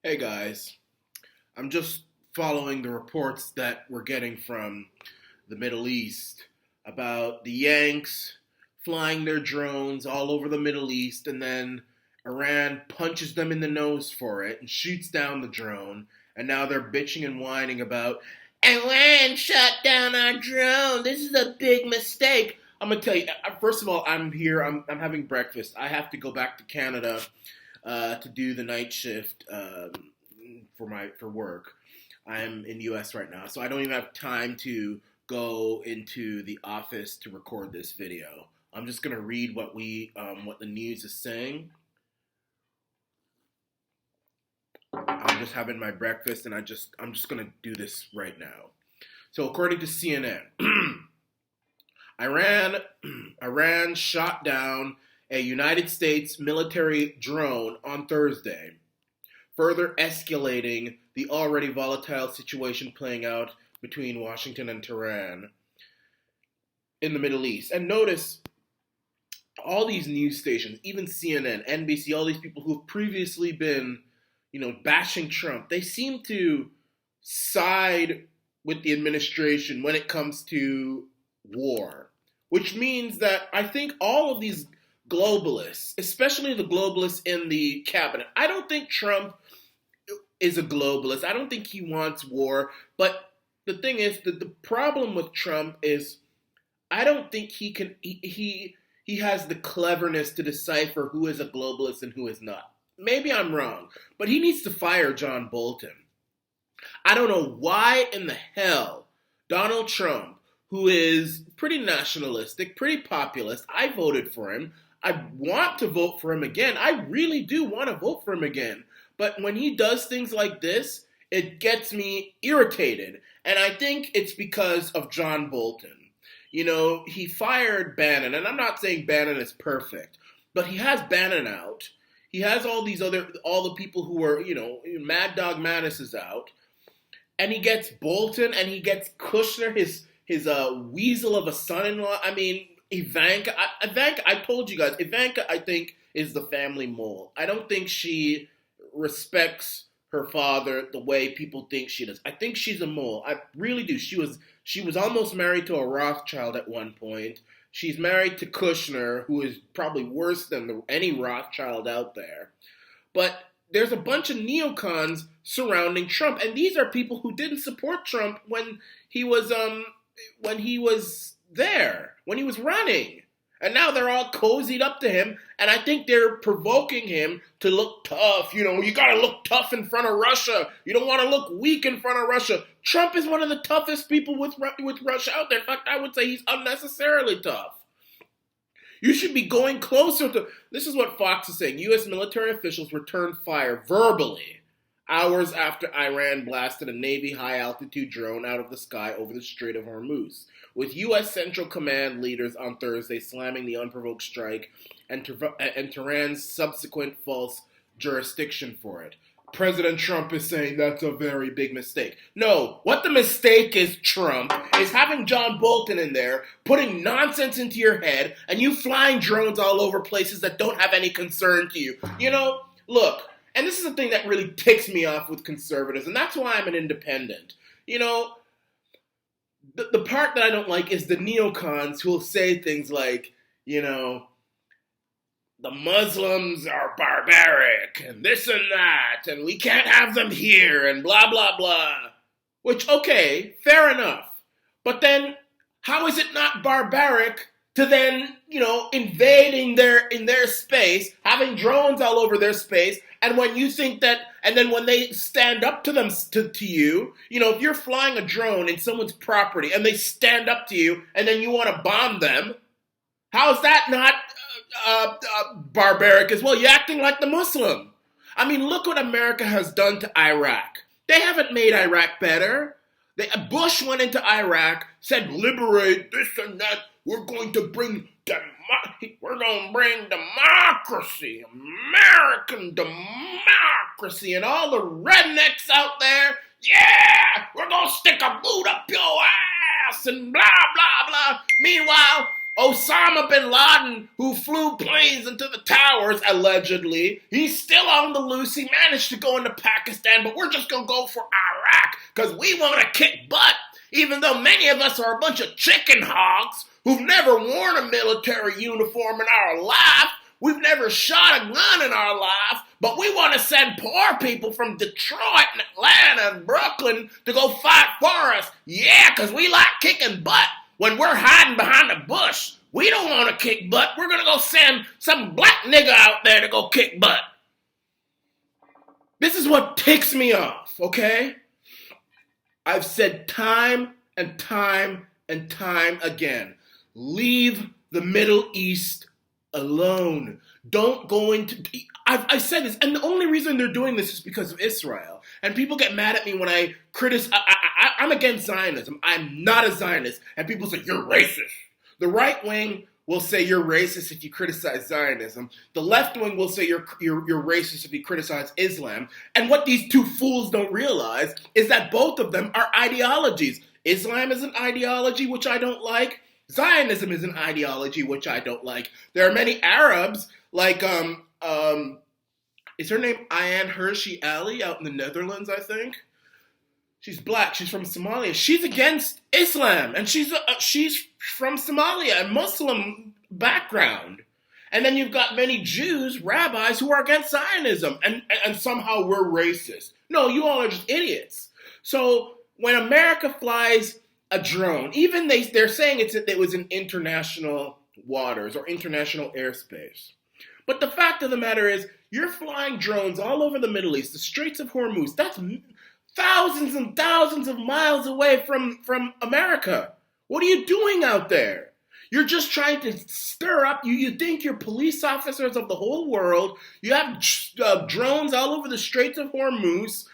Hey guys, I'm just following the reports that we're getting from the Middle East about the Yanks flying their drones all over the Middle East, and then Iran punches them in the nose for it and shoots down the drone, and now they're bitching and whining about Iran shot down our drone. This is a big mistake. I'm gonna tell you. First of all, I'm here. I'm having breakfast. I have to go back to Canada to do the night shift for work. I'm in the U.S. right now, so I don't even have time to go into the office to record this video. I'm just gonna read what the news is saying. I'm just having my breakfast, and I'm just gonna do this right now. So, according to CNN, Iran shot down a United States military drone on Thursday, further escalating the already volatile situation playing out between Washington and Tehran in the Middle East. And notice, all these news stations, even CNN, NBC, all these people who have previously been, bashing Trump, they seem to side with the administration when it comes to war, which means that I think all of these globalists, especially the globalists in the cabinet, I don't think Trump is a globalist. I don't think he wants war. But the thing is that the problem with Trump is I don't think he has the cleverness to decipher who is a globalist and who is not. Maybe I'm wrong, but he needs to fire John Bolton. I don't know why in the hell Donald Trump, who is pretty nationalistic, pretty populist, I voted for him. I want to vote for him again. I really do want to vote for him again. But when he does things like this, it gets me irritated. And I think it's because of John Bolton. He fired Bannon, and I'm not saying Bannon is perfect, but he has Bannon out. He has all the people who are, Mad Dog Mattis is out. And he gets Bolton, and he gets Kushner, his weasel of a son-in-law. I mean, Ivanka, I told you guys, Ivanka, I think, is the family mole. I don't think she respects her father the way people think she does. I think she's a mole. I really do. She was almost married to a Rothschild at one point. She's married to Kushner, who is probably worse than any Rothschild out there. But there's a bunch of neocons surrounding Trump, and these are people who didn't support Trump when he was there, when he was running. And now they're all cozied up to him, and I think they're provoking him to look tough. You gotta look tough in front of Russia. You don't want to look weak in front of Russia. Trump is one of the toughest people with Russia out there. In fact, I would say he's unnecessarily tough. You should be going closer to... This is what Fox is saying. U.S. military officials returned fire verbally hours after Iran blasted a Navy high-altitude drone out of the sky over the Strait of Hormuz, with U.S. Central Command leaders on Thursday slamming the unprovoked strike and Tehran's subsequent false jurisdiction for it. President Trump is saying that's a very big mistake. No, what the mistake is, Trump, is having John Bolton in there, putting nonsense into your head, and you flying drones all over places that don't have any concern to you. Look, and this is the thing that really ticks me off with conservatives, and that's why I'm an independent. The part that I don't like is the neocons who will say things like, the Muslims are barbaric, and this and that, and we can't have them here, and blah, blah, blah. Which, okay, fair enough. But then, how is it not barbaric to then, invading in their space, having drones all over their space, and when you think that, and then when they stand up to them, to you, if you're flying a drone in someone's property, and they stand up to you, and then you want to bomb them, how is that not barbaric as well? You're acting like the Muslim. I mean, look what America has done to Iraq. They haven't made Iraq better. Bush went into Iraq, said, liberate this and that. We're going to bring democracy, American democracy, and all the rednecks out there. Yeah, we're going to stick a boot up your ass and blah, blah, blah. Meanwhile, Osama bin Laden, who flew planes into the towers, allegedly, he's still on the loose. He managed to go into Pakistan, but we're just going to go for Iraq because we want to kick butt, even though many of us are a bunch of chicken hogs who've never worn a military uniform in our life. We've never shot a gun in our life, but we want to send poor people from Detroit and Atlanta and Brooklyn to go fight for us. Yeah, because we like kicking butt. When we're hiding behind a bush, we don't want to kick butt. We're going to go send some black nigga out there to go kick butt. This is what ticks me off, okay? I've said time and time and time again, leave the Middle East alone. Don't go into... I've said this, and the only reason they're doing this is because of Israel. And people get mad at me when I criticize... I'm against Zionism. I'm not a Zionist. And people say, you're racist. The right wing will say you're racist if you criticize Zionism. The left wing will say you're racist if you criticize Islam. And what these two fools don't realize is that both of them are ideologies. Islam is an ideology, which I don't like. Zionism is an ideology, which I don't like. There are many Arabs, like, is her name Ayaan Hirsi Ali out in the Netherlands, I think? She's black. She's from Somalia. She's against Islam, and she's from Somalia, a Muslim background. And then you've got many Jews, rabbis, who are against Zionism, and somehow we're racist. No, you all are just idiots. So when America flies a drone, even they're saying it was in international waters or international airspace. But the fact of the matter is, you're flying drones all over the Middle East, the Straits of Hormuz. That's thousands and thousands of miles away from America. What are you doing out there? You're just trying to stir up. You think you're police officers of the whole world. You have drones all over the Straits of Hormuz.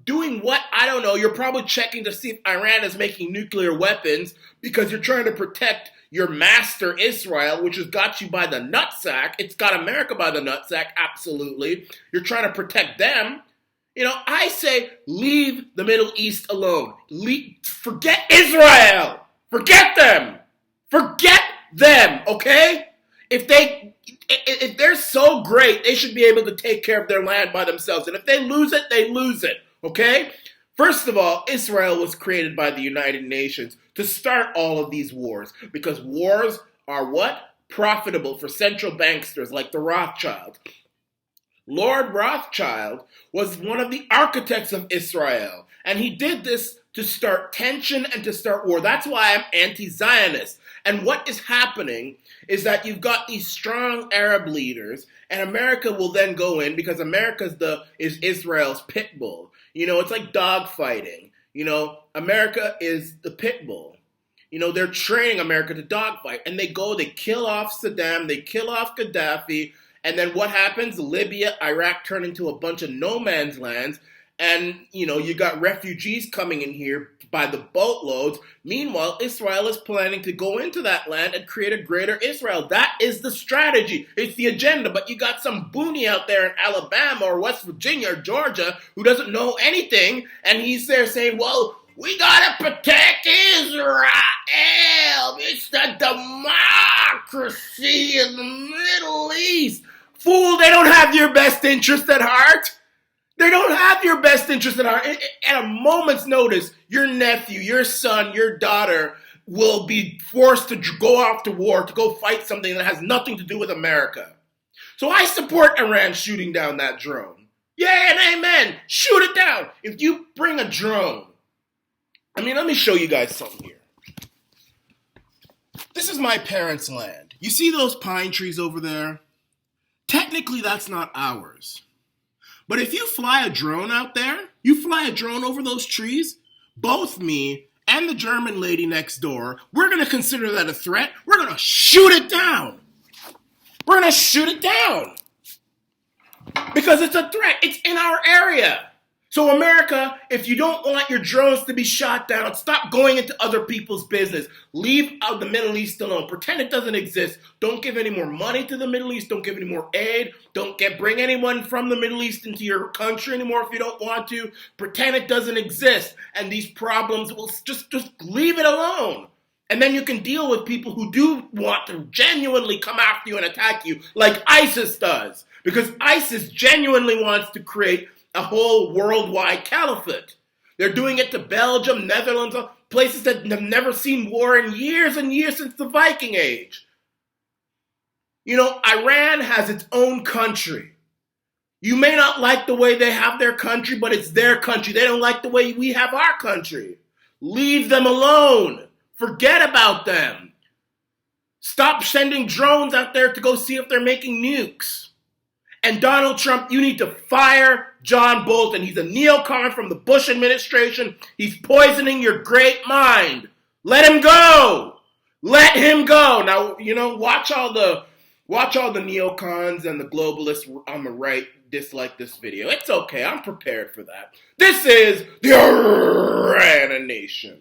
Doing what? I don't know. You're probably checking to see if Iran is making nuclear weapons because you're trying to protect your master Israel, which has got you by the nutsack. It's got America by the nutsack, absolutely. You're trying to protect them. You know, I say leave the Middle East alone. Forget Israel. Forget them. Forget them, okay? If they're so great, they should be able to take care of their land by themselves. And if they lose it, they lose it, okay? First of all, Israel was created by the United Nations to start all of these wars. Because wars are what? Profitable for central banksters like the Rothschilds. Lord Rothschild was one of the architects of Israel. And he did this to start tension and to start war. That's why I'm anti-Zionist. And what is happening is that you've got these strong Arab leaders, and America will then go in because America is Israel's pit bull. You know, it's like dog fighting. You know, America is the pit bull. You know, they're training America to dogfight, and they kill off Saddam, they kill off Gaddafi, and then what happens? Libya, Iraq turn into a bunch of no man's lands, and, you know, you got refugees coming in here by the boatloads. Meanwhile, Israel is planning to go into that land and create a greater Israel. That is the strategy. It's the agenda. But you got some boonie out there in Alabama or West Virginia or Georgia who doesn't know anything, and he's there saying, well, we gotta protect Israel. It's the democracy in the Middle East. Fool, they don't have your best interest at heart. They don't have your best interest at heart. At a moment's notice, your nephew, your son, your daughter will be forced to go off to war, to go fight something that has nothing to do with America. So I support Iran shooting down that drone. Yeah, and amen. Shoot it down. If you bring a drone, let me show you guys something here. This is my parents' land. You see those pine trees over there? Technically, that's not ours. But if you fly a drone out there, you fly a drone over those trees, both me and the German lady next door, we're going to consider that a threat. We're going to shoot it down. We're going to shoot it down. Because it's a threat. It's in our area. So America, if you don't want your drones to be shot down, stop going into other people's business. Leave out the Middle East alone. Pretend it doesn't exist. Don't give any more money to the Middle East. Don't give any more aid. Don't bring anyone from the Middle East into your country anymore if you don't want to. Pretend it doesn't exist. And these problems will just leave it alone. And then you can deal with people who do want to genuinely come after you and attack you, like ISIS does. Because ISIS genuinely wants to create a whole worldwide caliphate. They're doing it to Belgium, Netherlands, places that have never seen war in years and years since the Viking Age. You know, Iran has its own country. You may not like the way they have their country, but it's their country. They don't like the way we have our country. Leave them alone. Forget about them. Stop sending drones out there to go see if they're making nukes. And Donald Trump, you need to fire John Bolton. He's a neocon from the Bush administration. He's poisoning your great mind. Let him go. Let him go. Now, you know, watch all the neocons and the globalists on the right dislike this video. It's okay. I'm prepared for that. This is the Arana Nation.